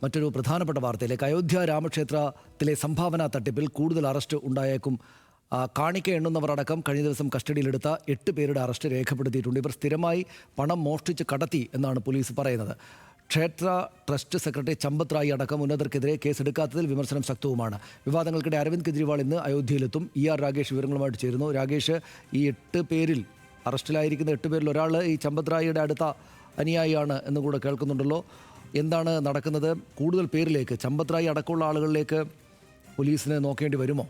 മറ്റൊരു പ്രധാനപ്പെട്ട വാർത്തയിലേക്ക്. അയോധ്യ രാമക്ഷേത്രത്തിലെ സംഭാവന തട്ടിപ്പിൽ കൂടുതൽ അറസ്റ്റ് ഉണ്ടായേക്കും. കാണിക്ക എണ്ണുന്നവർ അടക്കം കഴിഞ്ഞ ദിവസം കസ്റ്റഡിയിലെടുത്ത 8 പേരുടെ അറസ്റ്റ് രേഖപ്പെടുത്തിയിട്ടുണ്ട്. ഇവർ സ്ഥിരമായി പണം മോഷ്ടിച്ച് കടത്തി എന്നാണ് പോലീസ് പറയുന്നത്. ക്ഷേത്ര ട്രസ്റ്റ് സെക്രട്ടറി ചമ്പത് റായി അടക്കം ഉന്നതർക്കെതിരെ കേസെടുക്കാത്തതിൽ വിമർശനം ശക്തവുമാണ്. വിവാദങ്ങൾക്കിടെ അരവിന്ദ് കെജ്രിവാൾ ഇന്ന് അയോധ്യയിലെത്തും. രാഗേഷ് വിവരങ്ങളുമായിട്ട് ചേരുന്നു. രാഗേഷ്, ഈ 8 പേരിൽ അറസ്റ്റിലായിരിക്കുന്ന 8 പേരിൽ ഒരാൾ ഈ ചമ്പത് റായിയുടെ അടുത്ത അനുയായിയാണ് എന്ന് കൂടെ കേൾക്കുന്നുണ്ടല്ലോ. എന്താണ് നടക്കുന്നത്? കൂടുതൽ പേരിലേക്ക്, ചമ്പത് റായി അടക്കമുള്ള ആളുകളിലേക്ക് പോലീസിന് നോക്കേണ്ടി വരുമോ?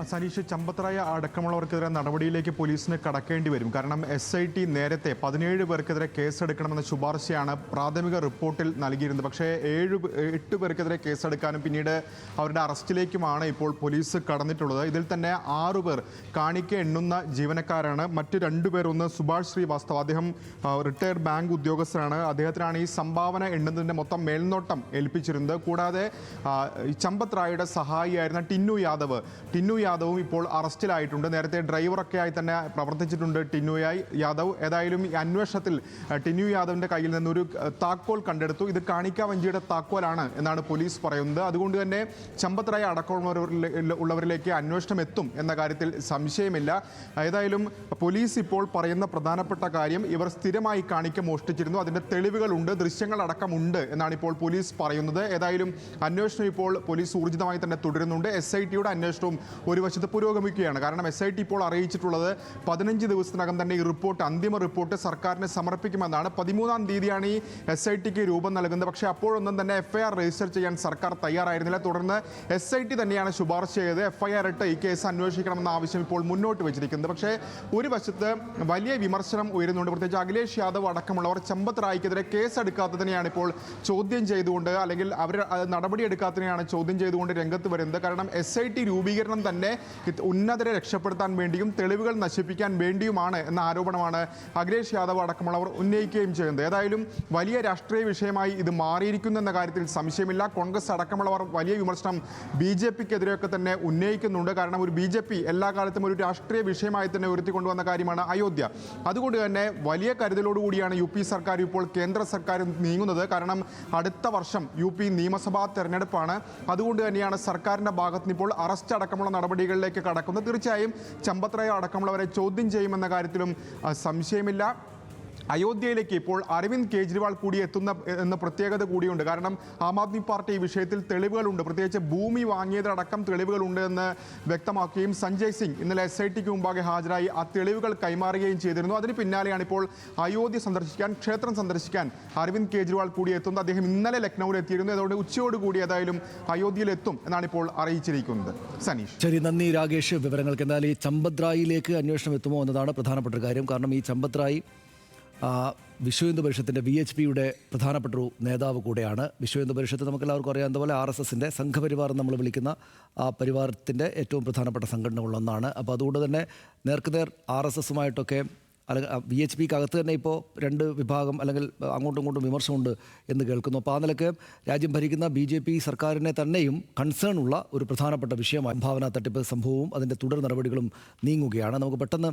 സനീഷ്, ചമ്പത് റായി അടക്കമുള്ളവർക്കെതിരെ നടപടിയിലേക്ക് പോലീസിന് കടക്കേണ്ടി വരും. കാരണം SIT നേരത്തെ 17 പേർക്കെതിരെ കേസെടുക്കണമെന്ന ശുപാർശയാണ് പ്രാഥമിക റിപ്പോർട്ടിൽ നൽകിയിരുന്നത്. പക്ഷേ 8 പേർക്കെതിരെ കേസെടുക്കാനും പിന്നീട് അവരുടെ അറസ്റ്റിലേക്കുമാണ് ഇപ്പോൾ പോലീസ് കടന്നിട്ടുള്ളത്. ഇതിൽ തന്നെ 6 പേർ കാണിക്ക എണ്ണുന്ന ജീവനക്കാരാണ്. മറ്റ് 2 പേർ, ഒന്ന് സുഭാഷ് ശ്രീവാസ്തവ്, അദ്ദേഹം റിട്ടയർഡ് ബാങ്ക് ഉദ്യോഗസ്ഥനാണ്. അദ്ദേഹത്തിനാണ് ഈ സംഭാവന എണ്ണുന്നതിൻ്റെ മൊത്തം മേൽനോട്ടം ഏൽപ്പിച്ചിരുന്നത്. കൂടാതെ ചമ്പത് റായിയുടെ സഹായിയായിരുന്ന ടിന്നു യാദവും ഇപ്പോൾ അറസ്റ്റിലായിട്ടുണ്ട്. നേരത്തെ ഡ്രൈവറൊക്കെ ആയി തന്നെ പ്രവർത്തിച്ചിട്ടുണ്ട് യാദവ്. ഏതായാലും ഈ അന്വേഷണത്തിൽ ടിന്നു യാദവിൻ്റെ കയ്യിൽ നിന്നൊരു താക്കോൽ കണ്ടെടുത്തു. ഇത് കാണിക്ക വഞ്ചിയുടെ താക്കോലാണ് എന്നാണ് പോലീസ് പറയുന്നത്. അതുകൊണ്ട് തന്നെ ചമ്പത് റായി അടക്കമുള്ളവരിലേക്ക് അന്വേഷണം എത്തും എന്ന കാര്യത്തിൽ സംശയമില്ല. ഏതായാലും പോലീസ് ഇപ്പോൾ പറയുന്ന പ്രധാനപ്പെട്ട കാര്യം, ഇവർ സ്ഥിരമായി കാണിക്ക മോഷ്ടിച്ചിരുന്നു, അതിൻ്റെ തെളിവുകളുണ്ട്, ദൃശ്യങ്ങളടക്കമുണ്ട് എന്നാണ് ഇപ്പോൾ പോലീസ് പറയുന്നത്. ഏതായാലും അന്വേഷണം ഇപ്പോൾ പോലീസ് ഊർജിതമായി തന്നെ തുടരുന്നുണ്ട്. SITയുടെ അന്വേഷണവും ഒരു വശത്ത് പുരോഗമിക്കുകയാണ്. കാരണം SIT ഇപ്പോൾ അറിയിച്ചിട്ടുള്ളത് 15 ദിവസത്തിനകം തന്നെ ഈ അന്തിമ റിപ്പോർട്ട് സർക്കാരിന് സമർപ്പിക്കുമെന്നാണ്. 13-ാം തീയതിയാണ് ഈ SITക്ക് രൂപം നൽകുന്നത്. പക്ഷേ അപ്പോഴൊന്നും തന്നെ FIR രജിസ്റ്റർ ചെയ്യാൻ സർക്കാർ തയ്യാറായിരുന്നില്ല. തുടർന്ന് SIT തന്നെയാണ് ശുപാർശ ചെയ്ത് FIR ഇട്ട് ഈ കേസ് അന്വേഷിക്കണമെന്ന ആവശ്യം ഇപ്പോൾ മുന്നോട്ട് വെച്ചിരിക്കുന്നത്. പക്ഷേ ഒരു വശത്ത് വലിയ വിമർശനം ഉയരുന്നുണ്ട്. പ്രത്യേകിച്ച് അഖിലേഷ് യാദവ് അടക്കമുള്ളവർ ചമ്പത് റായിക്കെതിരെ കേസെടുക്കാത്തതിനെയാണ് ഇപ്പോൾ ചോദ്യം ചെയ്തുകൊണ്ട്, അല്ലെങ്കിൽ അവർ നടപടിയെടുക്കാത്തതിനെയാണ് ചോദ്യം ചെയ്തുകൊണ്ട് രംഗത്ത് വരുന്നത്. കാരണം SIT രൂപീകരണം തന്നെ ഉന്നതരെ രക്ഷപ്പെടുത്താൻ വേണ്ടിയും തെളിവുകൾ നശിപ്പിക്കാൻ വേണ്ടിയുമാണ് എന്ന ആരോപണമാണ് അഖിലേഷ് യാദവ് അടക്കമുള്ളവർ ഉന്നയിക്കുകയും ചെയ്യുന്നത്. ഏതായാലും വലിയ രാഷ്ട്രീയ വിഷയമായി ഇത് മാറിയിരിക്കുന്നു എന്ന കാര്യത്തിൽ സംശയമില്ല. കോൺഗ്രസ് അടക്കമുള്ളവർ വലിയ വിമർശനം BJPക്കെതിരെയൊക്കെ തന്നെ ഉന്നയിക്കുന്നുണ്ട്. കാരണം ഒരു BJP എല്ലാ കാലത്തും ഒരു രാഷ്ട്രീയ വിഷയമായി തന്നെ ഉയർത്തിക്കൊണ്ടുവന്ന കാര്യമാണ് അയോധ്യ. അതുകൊണ്ട് തന്നെ വലിയ കരുതലോടുകൂടിയാണ് UP സർക്കാർ ഇപ്പോൾ കേന്ദ്ര സർക്കാർ നീങ്ങുന്നത്. കാരണം അടുത്ത വർഷം UP നിയമസഭാ തെരഞ്ഞെടുപ്പാണ്. അതുകൊണ്ട് തന്നെയാണ് സർക്കാരിൻ്റെ ഭാഗത്ത് നിന്ന് ഇപ്പോൾ അറസ്റ്റ് അടക്കമുള്ള നടപടികളിലേക്ക് കടക്കുന്നത്. തീർച്ചയായും ചമ്പത് റായി അടക്കമുള്ളവരെ ചോദ്യം ചെയ്യുമെന്ന കാര്യത്തിലും സംശയമില്ല. അയോധ്യയിലേക്ക് ഇപ്പോൾ അരവിന്ദ് കെജ്രിവാൾ കൂടി എത്തുന്ന എന്ന പ്രത്യേകത കൂടിയുണ്ട്. കാരണം ആം ആദ്മി പാർട്ടി ഈ വിഷയത്തിൽ തെളിവുകളുണ്ട്, പ്രത്യേകിച്ച് ഭൂമി വാങ്ങിയതടക്കം തെളിവുകളുണ്ട് എന്ന് വ്യക്തമാക്കുകയും സഞ്ജയ് സിംഗ് ഇന്നലെ SITക്ക് മുമ്പാകെ ഹാജരായി ആ തെളിവുകൾ കൈമാറുകയും ചെയ്തിരുന്നു. അതിന് പിന്നാലെയാണ് ഇപ്പോൾ അയോധ്യ ക്ഷേത്രം സന്ദർശിക്കാൻ അരവിന്ദ് കെജ്രിവാൾ കൂടി എത്തുന്നത്. അദ്ദേഹം ഇന്നലെ ലക്നൌവിൽ എത്തിയിരുന്നു. അതുകൊണ്ട് ഉച്ചയോടുകൂടി ഏതായാലും അയോധ്യയിൽ എത്തും എന്നാണ് ഇപ്പോൾ അറിയിച്ചിരിക്കുന്നത്. സനീഷ്, ശരി, നന്ദി രാഗേഷ് വിവരങ്ങൾക്ക്. എന്നാൽ ഈ ചമ്പത് റായിലേക്ക് അന്വേഷണം എത്തുമോ എന്നതാണ് പ്രധാനപ്പെട്ട കാര്യം. കാരണം ഈ ചമ്പത് റായി വിശ്വ ഹിന്ദു പരിഷത്തിൻ്റെ VHPയുടെ പ്രധാനപ്പെട്ടൊരു നേതാവ് കൂടെയാണ്. വിശ്വ ഹിന്ദു പരിഷത്ത് നമുക്കെല്ലാവർക്കും അറിയാവുന്നതുപോലെ RSSൻ്റെ സംഘപരിവാർ നമ്മൾ വിളിക്കുന്ന ആ പരിവാരത്തിൻ്റെ ഏറ്റവും പ്രധാനപ്പെട്ട സംഘടനകളിലൊന്നാണ്. അപ്പോൾ അതുകൊണ്ട് തന്നെ നേർക്കുനേർ RSSുമായിട്ടൊക്കെ അല്ലെങ്കിൽ VHPക്കകത്ത് തന്നെ ഇപ്പോൾ 2 വിഭാഗം അല്ലെങ്കിൽ അങ്ങോട്ടും ഇങ്ങോട്ടും വിമർശനമുണ്ട് എന്ന് കേൾക്കുന്നു. അപ്പോൾ ആ നിലയ്ക്ക് രാജ്യം ഭരിക്കുന്ന BJP സർക്കാരിനെ തന്നെയും കൺസേൺ ഉള്ള ഒരു പ്രധാനപ്പെട്ട വിഷയമായി സംഭാവന തട്ടിപ്പ് സംഭവവും അതിൻ്റെ തുടർ നടപടികളും നീങ്ങുകയാണ്. നമുക്ക് പെട്ടെന്ന്